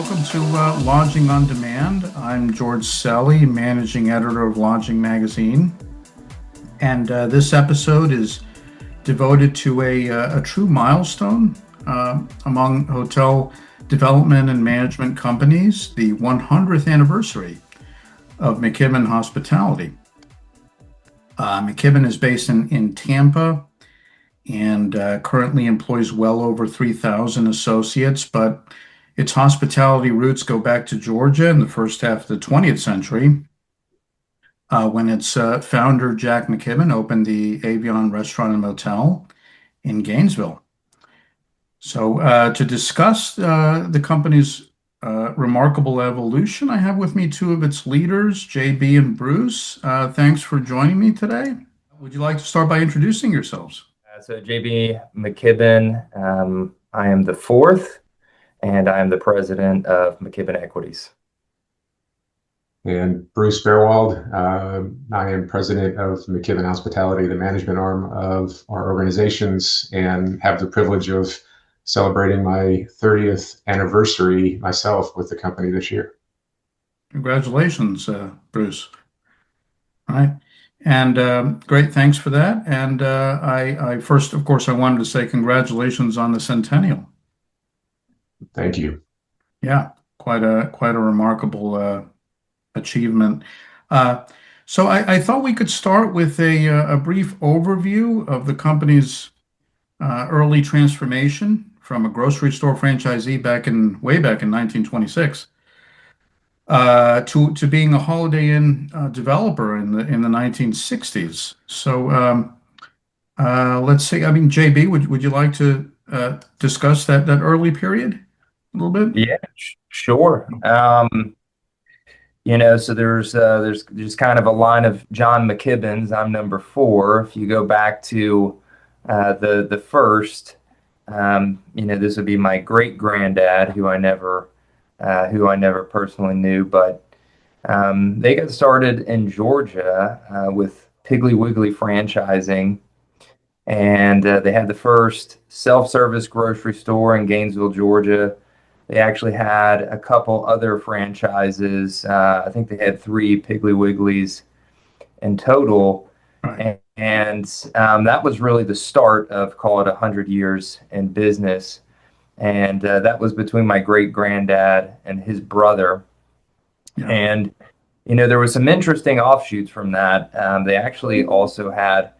welcome to Lodging on Demand. I'm George Seli, managing editor of Lodging Magazine, and this episode is devoted to a true milestone among hotel development and management companies, the 100th anniversary of McKibbon Hospitality. McKibbon is based in Tampa and currently employs well over 3,000 associates, but its hospitality roots go back to Georgia in the first half of the 20th century, when its founder, Jack McKibbon, opened the Avion Restaurant and Motel in Gainesville. So to discuss the company's remarkable evolution, I have with me two of its leaders, JB and Bruce. Thanks for joining me today. Would you like to start by introducing yourselves? So JB McKibbon, I am the fourth, and I am the president of McKibbon Equities. And Bruce Baerwalde, I am president of McKibbon Hospitality, the management arm of our organizations, and have the privilege of celebrating my 30th anniversary myself with the company this year. Congratulations, Bruce. All right. And great, thanks for that. And I first, of course, I wanted to say congratulations on the centennial. Thank you. Yeah, quite a remarkable achievement. So I thought we could start with a brief overview of the company's early transformation from a grocery store franchisee way back in 1926 to being a Holiday Inn developer in the 1960s. So let's see. I mean, JB, would you like to discuss that early period a little bit? Yeah, sure. So there's just kind of a line of John McKibbons. I'm number four. If you go back to the first, this would be my great granddad, who I never personally knew, but they got started in Georgia with Piggly Wiggly franchising, and they had the first self-service grocery store in Gainesville, Georgia. They actually had a couple other franchises. I think they had 3 Piggly Wigglies in total. Right. And that was really the start of, call it, 100 years in business. And that was between my great granddad and his brother. Yeah. And, there was some interesting offshoots from that. They actually also had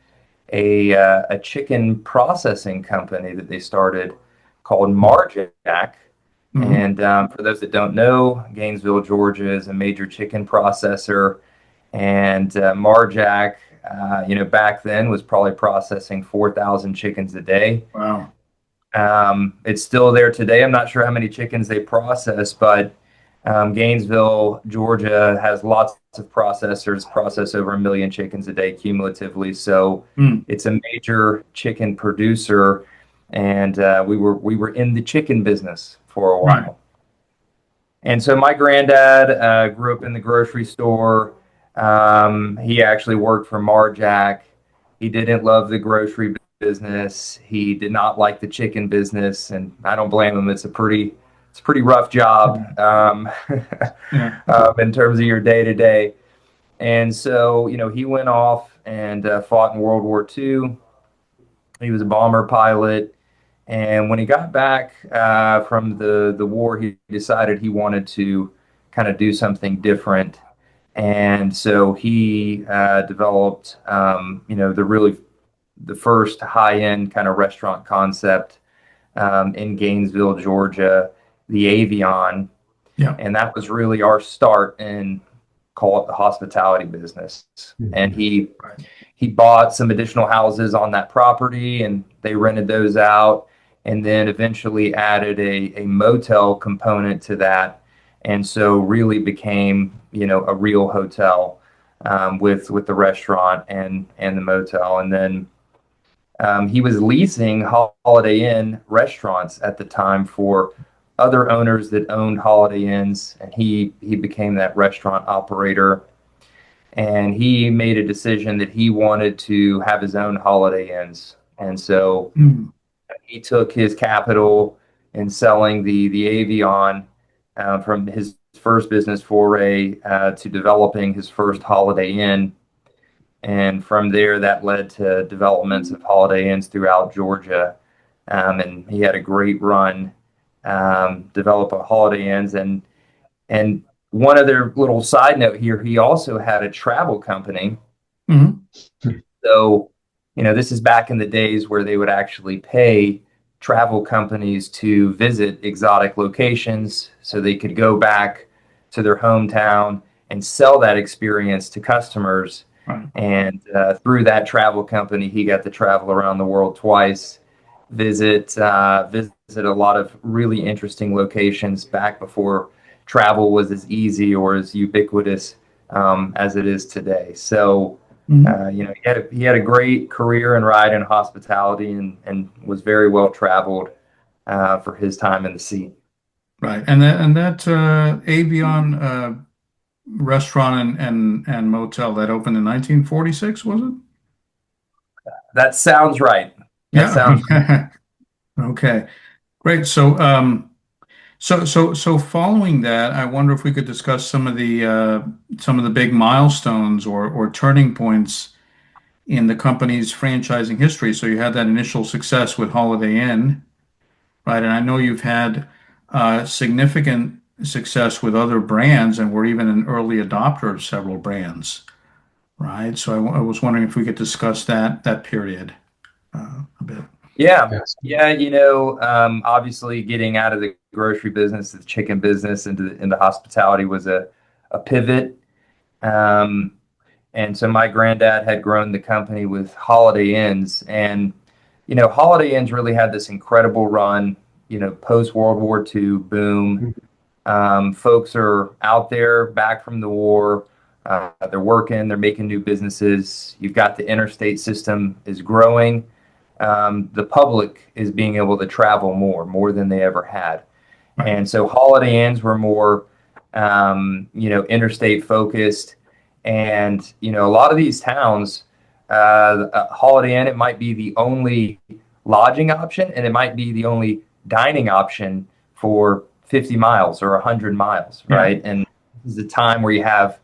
a chicken processing company that they started called Marjack. Mm-hmm. And for those that don't know, Gainesville, Georgia is a major chicken processor. And Marjack, back then was probably processing 4,000 chickens a day. Wow. It's still there today. I'm not sure how many chickens they process, but Gainesville, Georgia has lots of processors, process over 1 million chickens a day cumulatively. So it's a major chicken producer. And we were in the chicken business for a while. Right. And so my granddad grew up in the grocery store. He actually worked for Marjack. He didn't love the grocery business. He did not like the chicken business, and I don't blame him. It's a pretty rough job in terms of your day to day. And so, he went off and fought in World War II. He was a bomber pilot. And when he got back from the war, he decided he wanted to kind of do something different. And so he developed, the first high-end kind of restaurant concept in Gainesville, Georgia, the Avion. Yeah. And that was really our start in, call it, the hospitality business. Mm-hmm. And he bought some additional houses on that property, and they rented those out, and then eventually added a motel component to that. And so really became, a real hotel with the restaurant and the motel. And then he was leasing Holiday Inn restaurants at the time for other owners that owned Holiday Inns, and he became that restaurant operator. And he made a decision that he wanted to have his own Holiday Inns. And so he took his capital in selling the Avion from his first business foray to developing his first Holiday Inn. And from there, that led to developments of Holiday Inns throughout Georgia. And he had a great run, develop a Holiday Inns. And one other little side note here, he also had a travel company. Mhm. So, this is back in the days where they would actually pay travel companies to visit exotic locations so they could go back to their hometown and sell that experience to customers. Right. And through that travel company, he got to travel around the world twice, visit a lot of really interesting locations back before travel was as easy or as ubiquitous as it is today. So, Mhm. he had a great career and ride in hospitality and was very well traveled for his time in the seat. Right. And that Avion restaurant and motel that opened in 1946, was it? That sounds right. That sounds Yeah. Okay. Great. So following that, I wonder if we could discuss some of the big milestones or turning points in the company's franchising history. So you had that initial success with Holiday Inn, right? And I know you've had significant success with other brands, and were even an early adopter of several brands, right? So I was wondering if we could discuss that period a bit. Yeah. Yes. Yeah, obviously getting out of the grocery business, the chicken business into hospitality was a pivot. Um, and so my granddad had grown the company with Holiday Inns, and Holiday Inns really had this incredible run, post World War II boom. Folks are out there back from the war. They're working, they're making new businesses. You've got the interstate system is growing. The public is being able to travel more than they ever had. Right. And so Holiday Inns were more, interstate focused. And, a lot of these towns, Holiday Inn, it might be the only lodging option and it might be the only dining option for 50 miles or 100 miles, Yeah. right? And this is a time where you have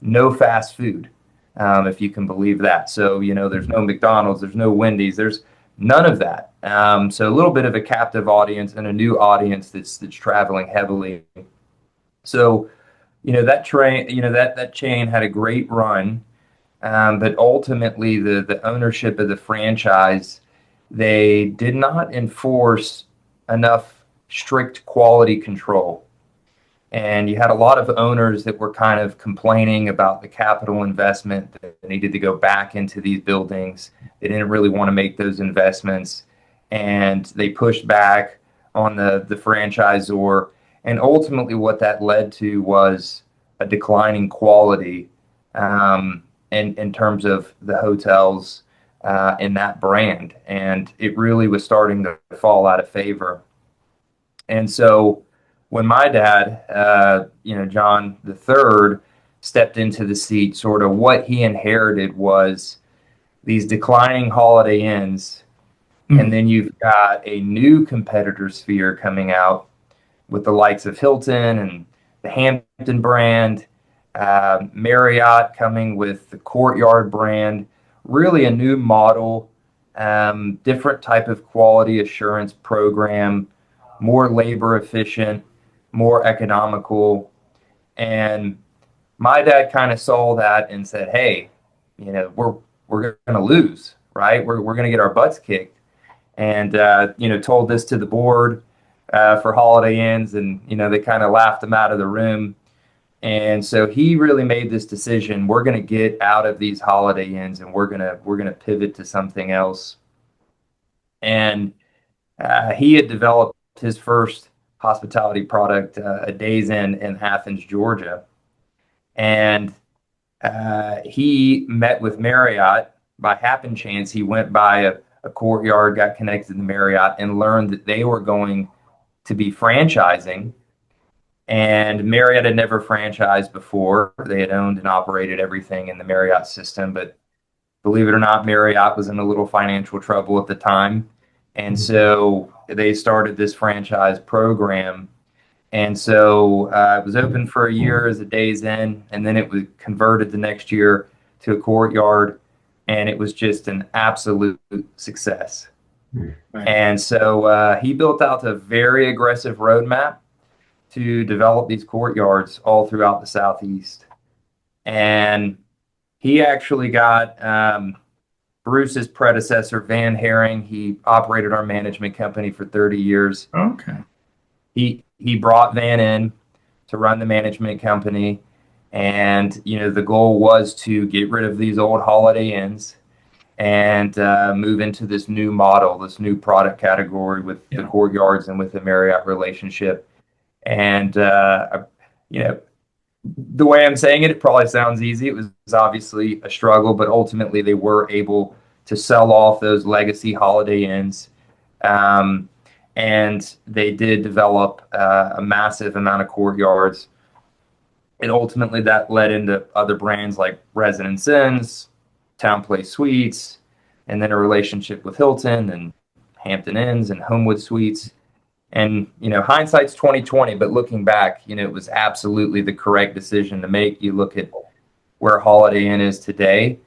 no fast food, if you can believe that. So, there's no McDonald's, there's no Wendy's, there's none of that. So a little bit of a captive audience and a new audience that's traveling heavily. So, that train, that chain had a great run, but ultimately the ownership of the franchise, they did not enforce enough strict quality control. And you had a lot of owners that were kind of complaining about the capital investment that needed to go back into these buildings. They didn't really want to make those investments. And they pushed back on the franchisor. And ultimately, what that led to was a declining quality in terms of the hotels in that brand. And it really was starting to fall out of favor. And so when my dad, John the third, stepped into the seat, sort of what he inherited was these declining Holiday Inns. And Mm. then you've got a new competitor sphere coming out with the likes of Hilton and the Hampton brand, Marriott coming with the Courtyard brand, really a new model, different type of quality assurance program, more labor efficient, more economical. And my dad kind of saw that and said, "Hey, we're going to lose, right? We're going to get our butts kicked." And told this to the board for Holiday Inns, and they kind of laughed him out of the room. And so he really made this decision: we're going to get out of these Holiday Inns, and we're gonna pivot to something else. And he had developed his first hospitality product, a Days Inn in Athens, Georgia, and he met with Marriott by happen chance. He went by a Courtyard, got connected to Marriott, and learned that they were going to be franchising. And Marriott had never franchised before. They had owned and operated everything in the Marriott system, but believe it or not, Marriott was in a little financial trouble at the time. And so they started this franchise program. And so it was open for a year as a Days Inn, and then it was converted the next year to a courtyard, and it was just an absolute success. Right. And so he built out a very aggressive roadmap to develop these courtyards all throughout the Southeast. And he actually got Bruce's predecessor, Van Herring. He operated our management company for 30 years. Okay. He brought Van in to run the management company. And, the goal was to get rid of these old Holiday Inns and move into this new model, this new product category with the courtyards and with the Marriott relationship. And, the way I'm saying it probably sounds easy. It was obviously a struggle, but ultimately they were able to sell off those legacy Holiday Inns. And they did develop a massive amount of courtyards. And ultimately that led into other brands like Residence Inns, Town Place Suites, and then a relationship with Hilton and Hampton Inns and Homewood Suites. And, hindsight's 2020, but looking back, it was absolutely the correct decision to make. You look at where Holiday Inn is today,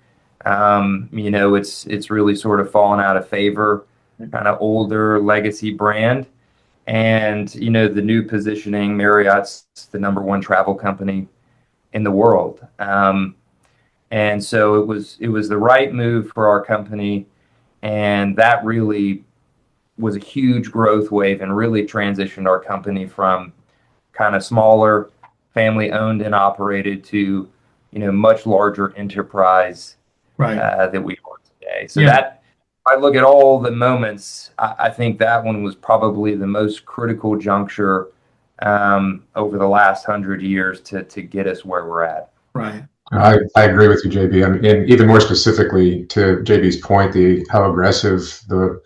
it's really sort of fallen out of favor, kind of older legacy brand. And, the new positioning, Marriott's the #1 travel company in the world. And so it was the right move for our company. And that really was a huge growth wave and really transitioned our company from kind of smaller, family owned and operated to, much larger enterprise that we are today. So that, I look at all the moments, I think that one was probably the most critical juncture over the last 100 years to get us where we're at. Right. I agree with you, JB. And even more specifically to JB's point, how aggressive the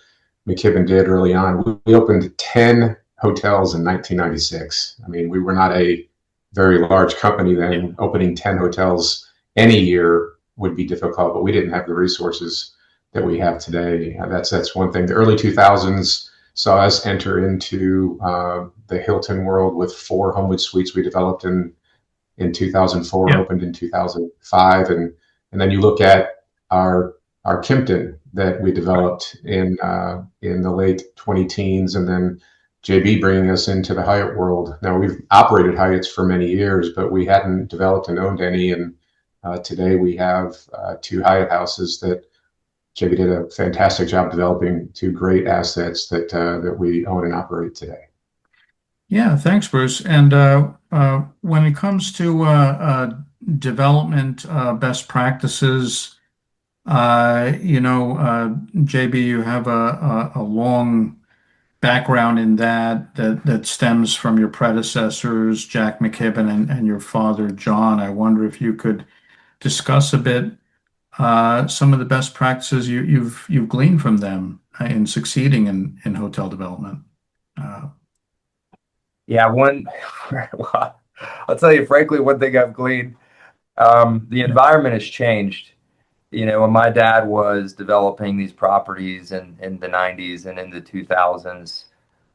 McKibbon did early on. We opened 10 hotels in 1996. I mean, we were not a very large company then. Opening 10 hotels any year would be difficult, but we didn't have the resources that we have today. That's one thing. The early 2000s saw us enter into the Hilton world with 4 Homewood Suites we developed in 2004, opened in 2005, and then you look at our Kimpton that we developed in the late 20-teens, and then JB bringing us into the Hyatt world. Now we've operated Hyatts for many years, but we hadn't developed and owned any, and today we have 2 Hyatt houses that JB did a fantastic job developing, 2 great assets that we own and operate today. Yeah, thanks, Bruce. And when it comes to development best practices, JB, you have a long background in that stems from your predecessors, Jack McKibbon and your father, John. I wonder if you could discuss a bit some of the best practices you've gleaned from them in succeeding in hotel development. Well, I'll tell you frankly, one thing I've gleaned, the environment has changed. When my dad was developing these properties in the 90s and in the 2000s,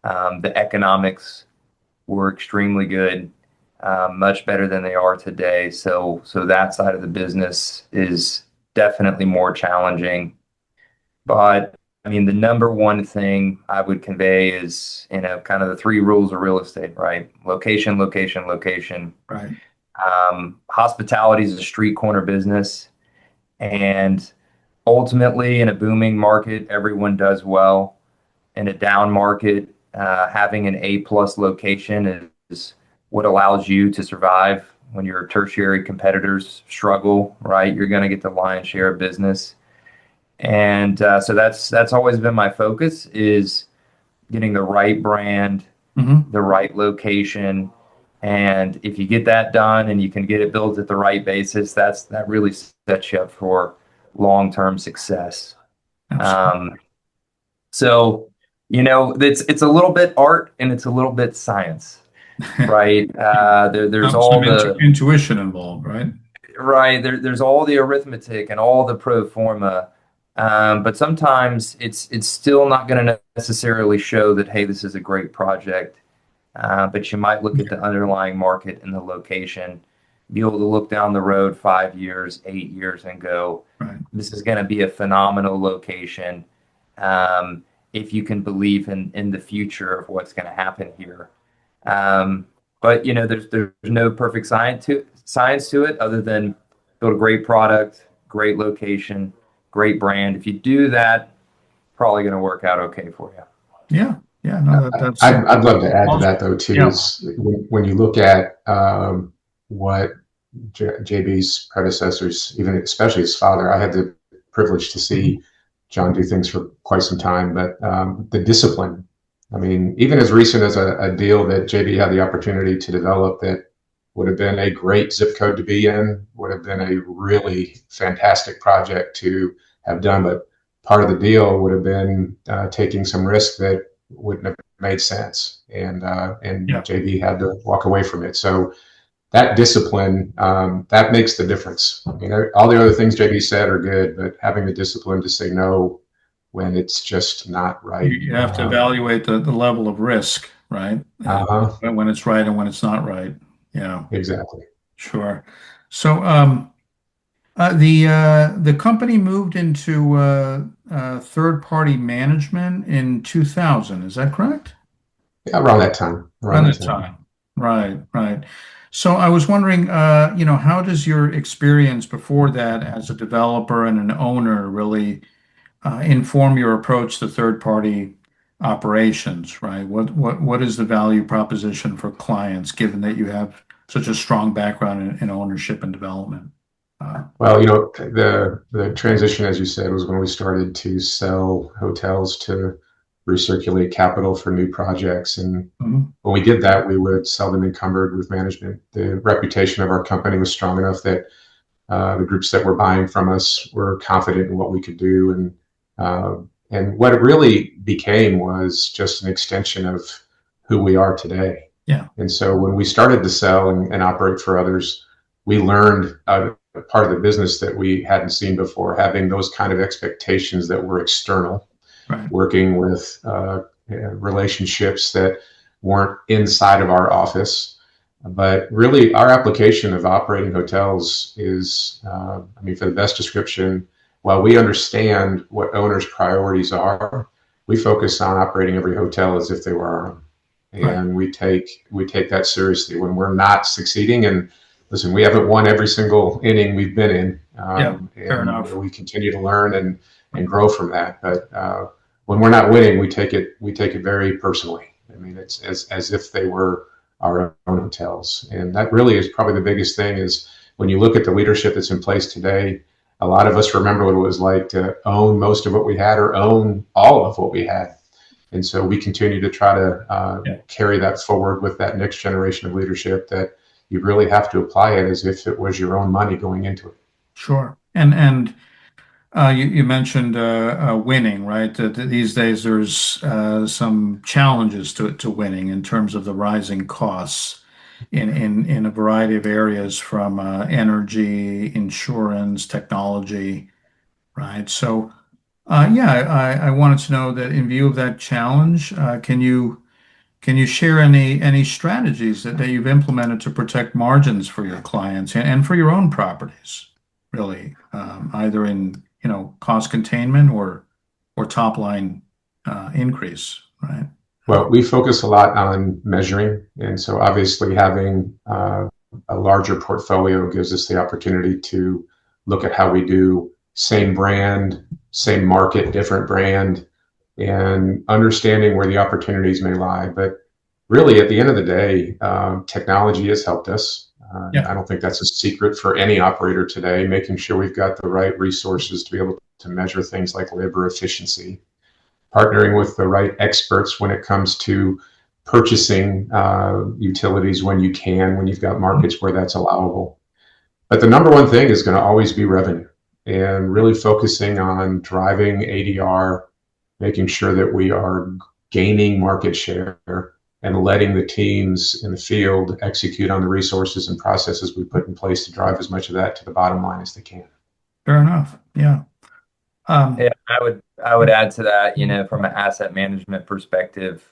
the economics were extremely good, much better than they are today. So that side of the business is definitely more challenging. But I mean, the #1 thing I would convey is, kind of the 3 rules of real estate, right? Location, location, location. Right. Hospitality is a street corner business. And ultimately, in a booming market, everyone does well. In a down market, having an A+ location is what allows you to survive when your tertiary competitors struggle, right? You're going to get the lion's share of business. And so that's always been my focus, is getting the right brand, the right location. And if you get that done and you can get it built at the right basis, that really sets you up for long-term success. So, it's a little bit art and it's a little bit science, right? There's all the intuition involved, right? Right. There's all the arithmetic and all the pro forma. But sometimes it's still not going to necessarily show that, hey, this is a great project. but you might look at the underlying market and the location, be able to look down the road 5 years, 8 years, and go, Right. this is going to be a phenomenal location. If you can believe in the future of what's going to happen here. But there's no perfect science to it other than build a great product, great location, great brand. If you do that, probably going to work out okay for you. Yeah. Yeah. No, that's I'd love to add to that though too. yeah. Is when you look at what JB's predecessors, even especially his father, I had the privilege to see John do things for quite some time, but the discipline. I mean, even as recent as a deal that JB had the opportunity to develop that would have been a great zip code to be in, would have been a really fantastic project to have done. But part of the deal would have been taking some risk that wouldn't have made sense, and Yeah. JB had to walk away from it. So that discipline, that makes the difference. All the other things JB said are good, but having the discipline to say no when it's just not right. You have to evaluate the level of risk, right? When it's right and when it's not right. Yeah. Exactly. Sure. So the company moved into third-party management in 2000. Is that correct? Yeah, around that time. Around that time. Right, right. So I was wondering, how does your experience before that as a developer and an owner really inform your approach to third-party operations, right? What is the value proposition for clients, given that you have such a strong background in ownership and development? Well, the transition, as you said, was when we started to sell hotels to recirculate capital for new projects. And when we did that, we would sell them encumbered with management. The reputation of our company was strong enough that the groups that were buying from us were confident in what we could do. And what it really became was just an extension of who we are today. Yeah. And so when we started to sell and operate for others, we learned a part of the business that we hadn't seen before, having those kind of expectations that were external, Right. working with relationships that weren't inside of our office. But really, our application of operating hotels is, for the best description, while we understand what owners' priorities are, we focus on operating every hotel as if they were our own. And we take that seriously when we're not succeeding. And listen, we haven't won every single inning we've been in. Fair enough. We continue to learn and grow from that. But when we're not winning, we take it very personally. I mean, it's as if they were our own hotels. And that really is probably the biggest thing is when you look at the leadership that's in place today, a lot of us remember what it was like to own most of what we had or own all of what we had. And so we continue to try to carry that forward with that next generation of leadership, that you really have to apply it as if it was your own money going into it. Sure. And you mentioned winning, right? These days there's some challenges to winning in terms of the rising costs in a variety of areas, from energy, insurance, technology, right? So I wanted to know that in view of that challenge, can you share any strategies that you've implemented to protect margins for your clients and for your own properties, really, either in cost containment or top line increase, right? Well, we focus a lot on measuring, and so obviously having a larger portfolio gives us the opportunity to look at how we do same brand, same market, different brand, and understanding where the opportunities may lie. But really, at the end of the day, technology has helped us. I don't think that's a secret for any operator today, making sure we've got the right resources to be able to measure things like labor efficiency, partnering with the right experts when it comes to purchasing utilities when you've got markets where that's allowable. But the number one thing is going to always be revenue, and really focusing on driving ADR, making sure that we are gaining market share and letting the teams in the field execute on the resources and processes we put in place to drive as much of that to the bottom line as they can. Fair enough. Yeah. I would add to that, from an asset management perspective,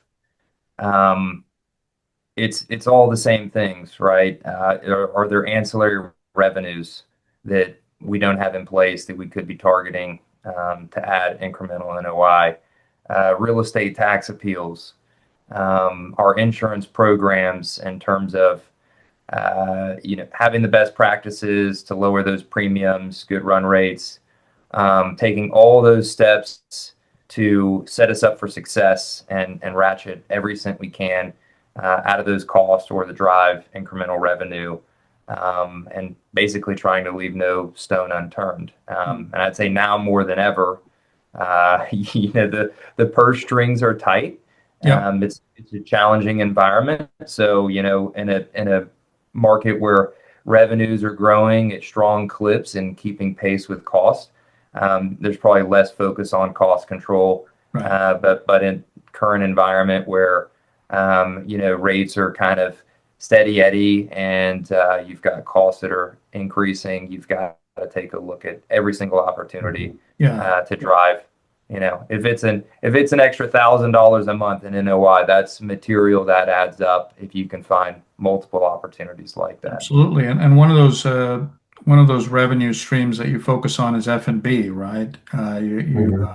it's all the same things, right? Are there ancillary revenues that we don't have in place that we could be targeting to add incremental NOI? Real estate tax appeals, our insurance programs in terms of having the best practices to lower those premiums, good run rates, taking all those steps to set us up for success and ratchet every cent we can out of those costs or the drive incremental revenue, and basically trying to leave no stone unturned. And I'd say now more than ever, the purse strings are tight. Yeah. It's a challenging environment. So, in a market where revenues are growing at strong clips and keeping pace with cost, there's probably less focus on cost control. Right. But in current environment where rates are kind of steady eddy and you've got costs that are increasing, you've got to take a look at every single opportunity to drive. If it's an extra $1,000 a month in NOI, that's material that adds up if you can find multiple opportunities like that. Absolutely. And one of those revenue streams that you focus on is F&B, right? You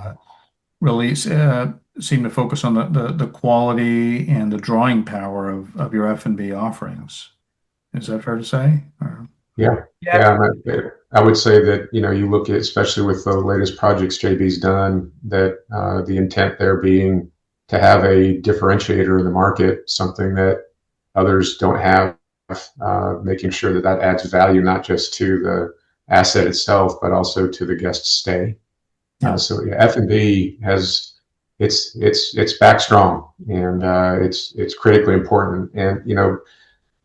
really seem to focus on the quality and the drawing power of your F&B offerings. Is that fair to say? Yeah. I would say that, you look at, especially with the latest projects JB's done, that the intent there being to have a differentiator in the market, something that others don't have, making sure that that adds value, not just to the asset itself, but also to the guest stay. So F&B it's back strong, and it's critically important. And,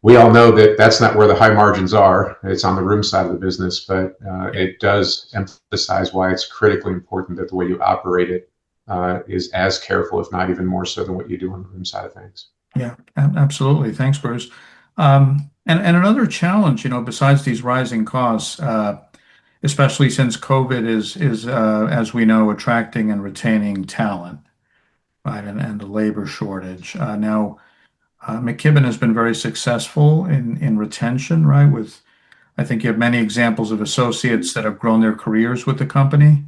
we all know that that's not where the high margins are. It's on the room side of the business, but it does emphasize why it's critically important that the way you operate it is as careful, if not even more so, than what you do on the room side of things. Yeah, absolutely. Thanks, Bruce. And another challenge, besides these rising costs, especially since COVID is as we know, attracting and retaining talent, right, and the labor shortage. Now, McKibbon has been very successful in retention, right? I think you have many examples of associates that have grown their careers with the company.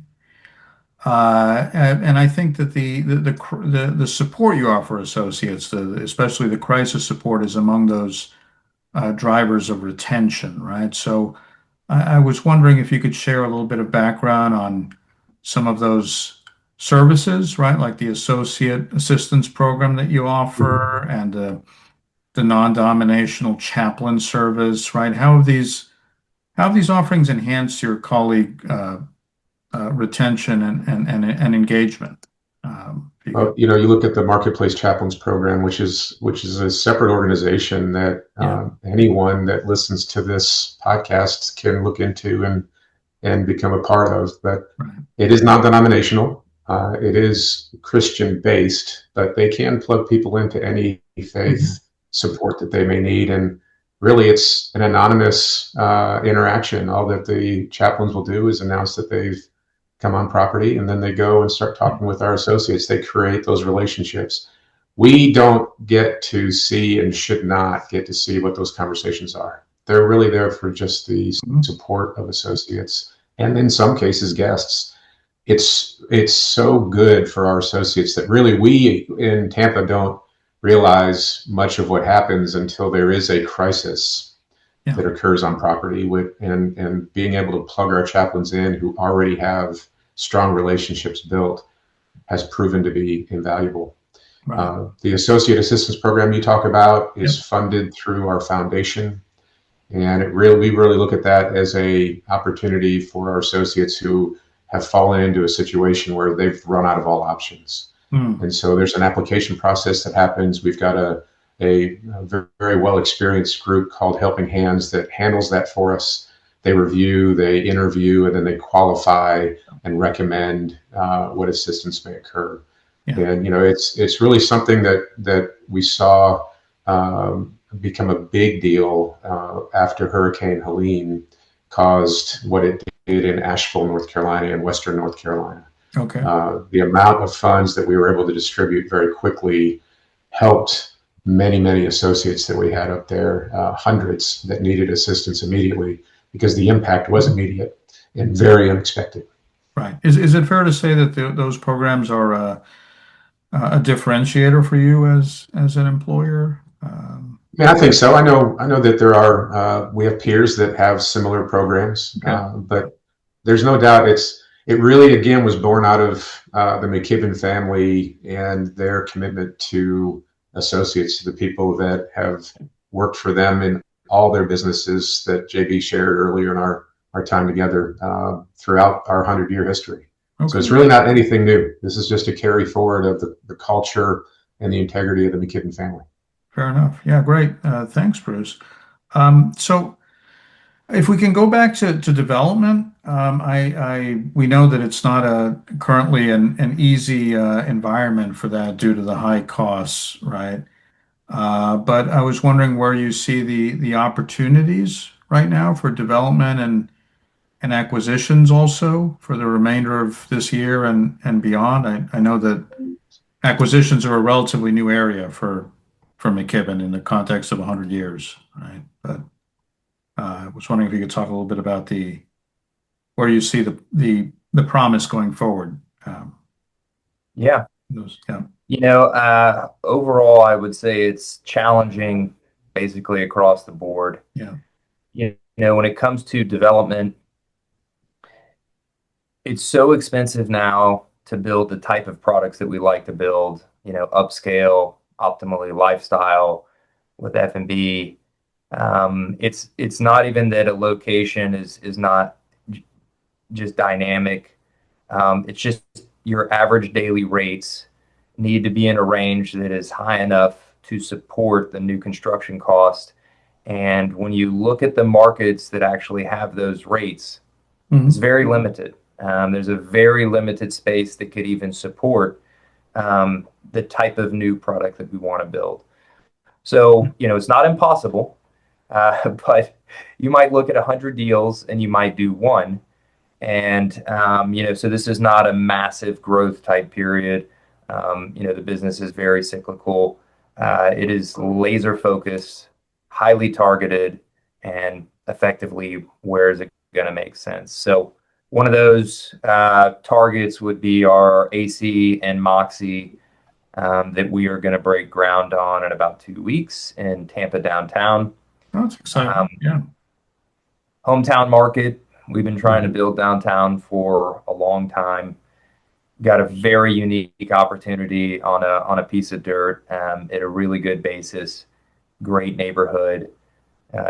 And I think that the support you offer associates, especially the crisis support, is among those drivers of retention, right? So I was wondering if you could share a little bit of background on some of those services, right? Like the associate assistance program that you offer and the non-dominational chaplain service, right? How have these offerings enhanced your colleague retention and engagement? Well, you look at the Marketplace Chaplains Program, which is a separate organization that anyone that listens to this podcast can look into and become a part of. But it is non-denominational. It is Christian-based, but they can plug people into any faith support that they may need. And really, it's an anonymous interaction. All that the chaplains will do is announce that they've come on property, and then they go and start talking with our associates. They create those relationships. We don't get to see, and should not get to see, what those conversations are. They're really there for just the support of associates, and in some cases, guests. It's so good for our associates that really we in Tampa don't realize much of what happens until there is a crisis that occurs on property, and being able to plug our chaplains in who already have strong relationships built has proven to be invaluable. Right. The Associate Assistance Program you talk about is funded through our foundation, and we really look at that as a opportunity for our associates who have fallen into a situation where they've run out of all options. And so there's an application process that happens. We've got a very well experienced group called Helping Hands that handles that for us. They review, they interview, and then they qualify and recommend what assistance may occur. And it's really something that we saw become a big deal after Hurricane Helene caused what it did in Asheville, North Carolina, and Western North Carolina. Okay. The amount of funds that we were able to distribute very quickly helped many, many associates that we had up there, hundreds that needed assistance immediately because the impact was immediate and very unexpected. Right. Is it fair to say that those programs are a differentiator for you as an employer? Yeah, I think so. I know that there are, we have peers that have similar programs, Okay. but there's no doubt it really, again, was born out of the McKibbon family and their commitment to associates, to the people that have worked for them in all their businesses that JB shared earlier in our time together throughout our 100-year history. So it's Okay. really not anything new. This is just a carry forward of the culture and the integrity of the McKibbon family. Fair enough. Yeah, great. Thanks, Bruce. So if we can go back to development, we know that it's not currently an easy environment for that due to the high costs, right? But I was wondering where you see the opportunities right now for development and acquisitions also for the remainder of this year and beyond. I know that acquisitions are a relatively new area for McKibbon in the context of 100 years, right? But I was wondering if you could talk a little bit about where you see the promise going forward. Yeah. Yeah. Overall, I would say it's challenging basically across the board. Yeah. When it comes to development, it's so expensive now to build the type of products that we like to build, upscale, optimally lifestyle with F&B. It's not even that a location is not just dynamic. It's just your average daily rates need to be in a range that is high enough to support the new construction cost. And when you look at the markets that actually have those rates, it's very limited. There's a very limited space that could even support the type of new product that we want to build. So, it's not impossible, but you might look at 100 deals and you might do one. And, so this is not a massive growth type period. The business is very cyclical. It is laser focused, highly targeted, and effectively, where is it going to make sense? So one of those targets would be our AC and Moxie that we are going to break ground on in about 2 weeks in Tampa downtown. That's exciting. Yeah. Hometown market. We've been trying to build downtown for a long time. Got a very unique opportunity on a piece of dirt at a really good basis. Great neighborhood.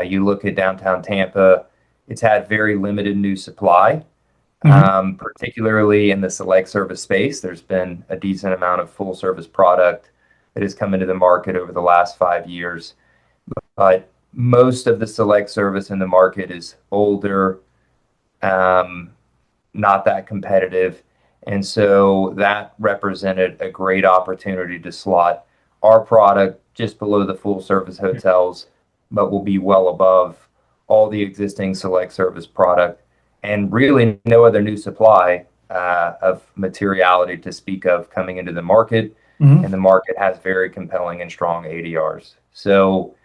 You look at downtown Tampa, it's had very limited new supply, particularly in the select service space. There's been a decent amount of full service product that has come into the market over the last 5 years. But most of the select service in the market is older, not that competitive. And so that represented a great opportunity to slot our product just below the full service hotels, but will be well above all the existing select service product and really no other new supply of materiality to speak of coming into the market. And the market has very compelling and strong ADRs. So,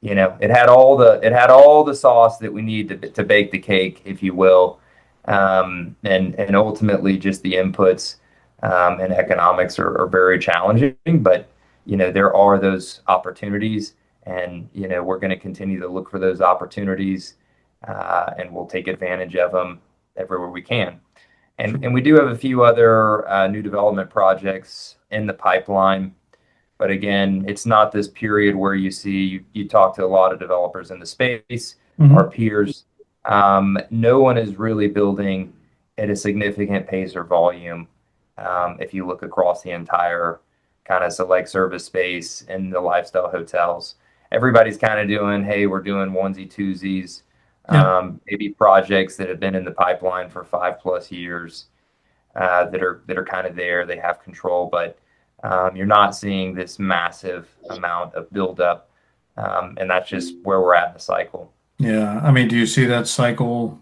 it had all the sauce that we need to bake the cake, if you will. And ultimately just the inputs and economics are very challenging, but there are those opportunities, and we're going to continue to look for those opportunities, and we'll take advantage of them everywhere we can. And we do have a few other new development projects in the pipeline, but again, it's not this period where you talk to a lot of developers in the space, our peers. No one is really building at a significant pace or volume. If you look across the entire kind of select service space in the lifestyle hotels, everybody's kind of doing, hey, we're doing onesie twosies, maybe projects that have been in the pipeline for 5+ years that are kind of there. They have control, but you're not seeing this massive amount of buildup, and that's just where we're at in the cycle. Yeah. I mean, do you see that cycle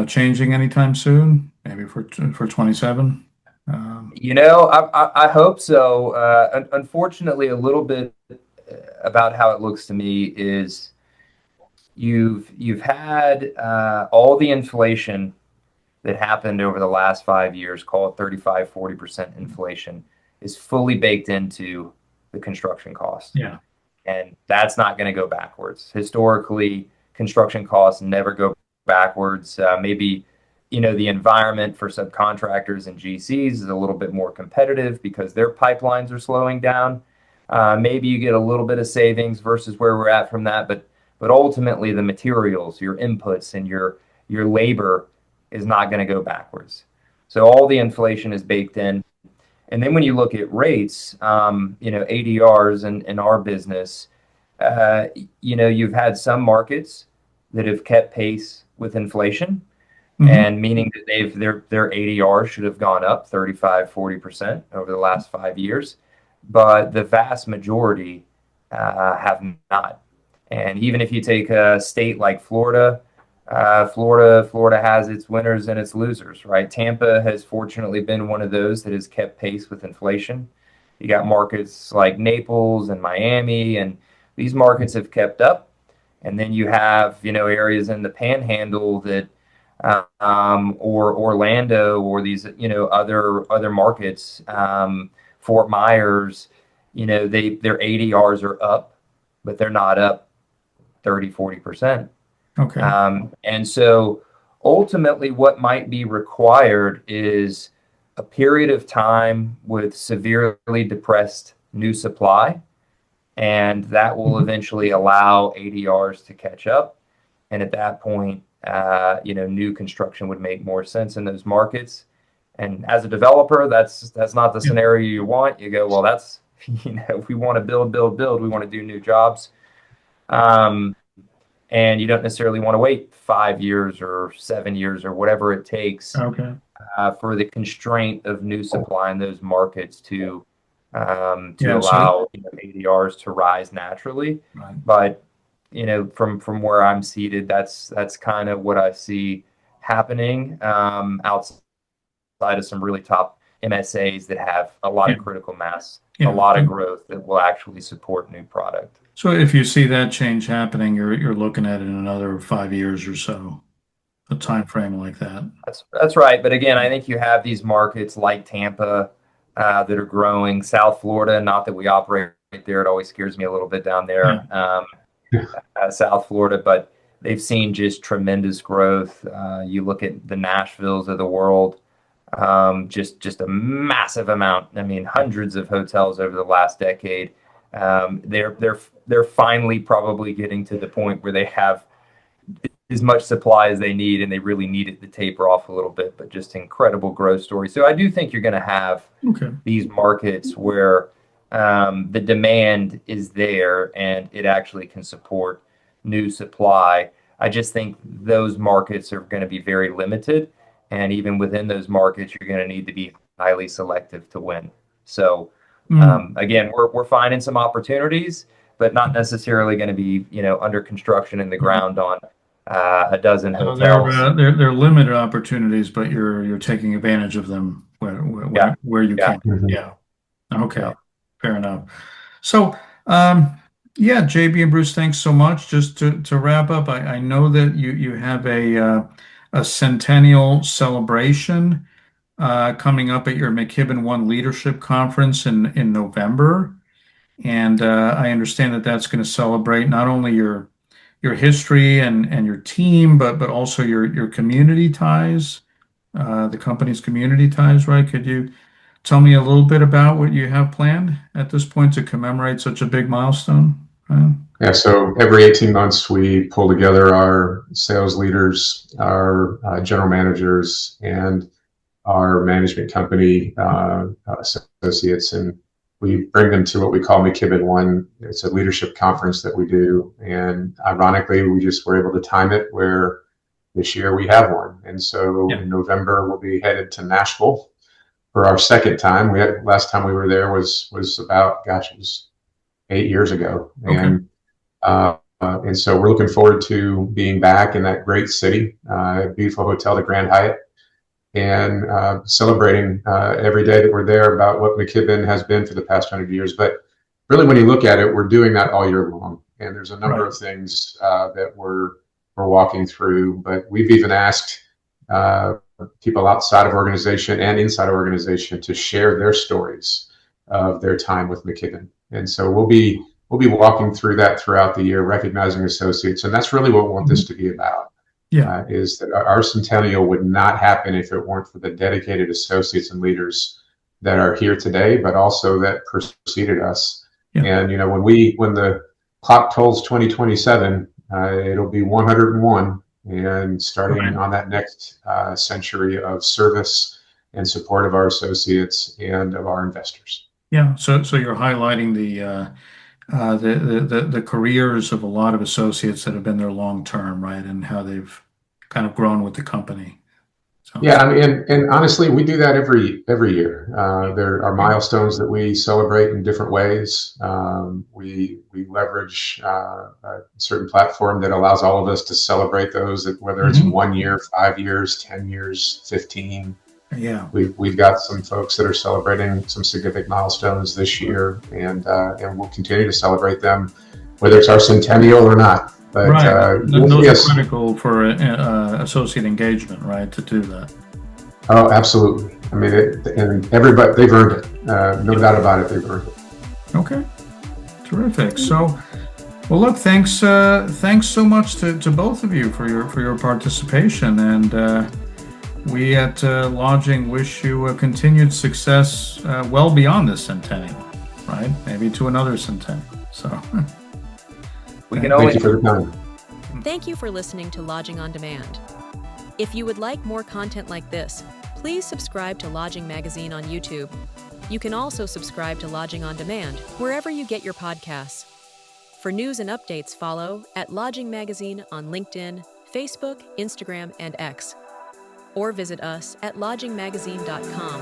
changing anytime soon? Maybe for 27? I hope so. Unfortunately, a little bit about how it looks to me is you've had all the inflation that happened over the last 5 years, call it 35-40% inflation, is fully baked into the construction cost. Yeah. And that's not going to go backwards. Historically, construction costs never go backwards. Maybe, the environment for subcontractors and GCs is a little bit more competitive because their pipelines are slowing down. Maybe you get a little bit of savings versus where we're at from that, but ultimately the materials, your inputs, and your labor is not going to go backwards. So all the inflation is baked in. And then when you look at rates, ADRs in our business, you've had some markets that have kept pace with inflation, and meaning that their ADR should have gone up 35-40% over the last 5 years, but the vast majority have not. And even if you take a state like Florida, Florida has its winners and its losers, right? Tampa has fortunately been one of those that has kept pace with inflation. You got markets like Naples and Miami, and these markets have kept up. And then you have, areas in the Panhandle that, or Orlando, or these, other markets, Fort Myers, their ADRs are up, but they're not up 30-40%. Okay. And so ultimately what might be required is a period of time with severely depressed new supply, and that will eventually allow ADRs to catch up. And at that point, new construction would make more sense in those markets. And as a developer, that's not the scenario you want. You go, well, that's, we want to build, we want to do new jobs. And you don't necessarily want to wait 5 years or 7 years or whatever it takes for the constraint of new supply in those markets to allow ADRs to rise naturally. Right. But from where I'm seated, that's kind of what I see happening outside of some really top MSAs that have a lot of critical mass, a lot of growth that will actually support new product. So if you see that change happening, you're looking at it in another 5 years or so, a time frame like that. That's right. But again, I think you have these markets like Tampa that are growing. South Florida, not that we operate there, it always scares me a little bit down there. South Florida, but they've seen just tremendous growth. You look at the Nashvilles of the world, just a massive amount. I mean, hundreds of hotels over the last decade. They're finally probably getting to the point where they have as much supply as they need, and they really need it to taper off a little bit, but just incredible growth story. So I do think you're going to have these markets where the demand is there and it actually can support new supply. I just think those markets are going to be very limited, and even within those markets, you're going to need to be highly selective to win. So again, we're finding some opportunities, but not necessarily going to be under construction in the ground on a dozen hotels. They're limited opportunities, but you're taking advantage of them where you can. Yeah. Okay. Fair enough. So, JB and Bruce, thanks so much. Just to wrap up, I know that you have a centennial celebration coming up at your McKibbon I Leadership Conference in November. And I understand that that's going to celebrate not only your history and your team, but also your community ties, the company's community ties, right? Could you tell me a little bit about what you have planned at this point to commemorate such a big milestone? Yeah, so every 18 months we pull together our sales leaders, our general managers, and our management company associates, and we bring them to what we call McKibbon I. It's a leadership conference that we do, and ironically, we just were able to time it where this year we have one. And so in November, we'll be headed to Nashville for our second time. Last time we were there was about, it was 8 years ago. And so we're looking forward to being back in that great city, beautiful hotel, the Grand Hyatt, and celebrating every day that we're there about what McKibbon has been for the past 100 years. But really, when you look at it, we're doing that all year long. And there's a number Right. of things that we're walking through. But we've even asked people outside of organization and inside of organization to share their stories of their time with McKibbon. And so we'll be walking through that throughout the year, recognizing associates, and that's really what we want this to be about. Yeah. Is that our centennial would not happen if it weren't for the dedicated associates and leaders that are here today, but also that preceded us. Yeah. And when the clock tolls 2027, it'll be 101, and starting on that next century of service and support of our associates and of our investors. Yeah. So you're highlighting the careers of a lot of associates that have been there long term, right? And how they've kind of grown with the company. Yeah, I mean, and honestly, we do that every year. There are milestones that we celebrate in different ways. We leverage a certain platform that allows all of us to celebrate those, whether it's 1 year, 5 years, 10 years, 15. Yeah, we've got some folks that are celebrating some significant milestones this year, and we'll continue to celebrate them, whether it's our centennial or not. But right. Those yes. are critical for associate engagement, right? To do that. Oh, absolutely. I mean, and everybody, they've earned it. No doubt about it, they've earned it. Okay, terrific. So, well, look, thanks so much to both of you for your participation, and we at Lodging wish you a continued success well beyond this centennial, right? Maybe to another centennial. So. Thank you for the time. Thank you for listening to Lodging on Demand. If you would like more content like this, please subscribe to Lodging Magazine on YouTube. You can also subscribe to Lodging on Demand wherever you get your podcasts. For news and updates, follow at Lodging Magazine on LinkedIn, Facebook, Instagram, and X. Or visit us at lodgingmagazine.com.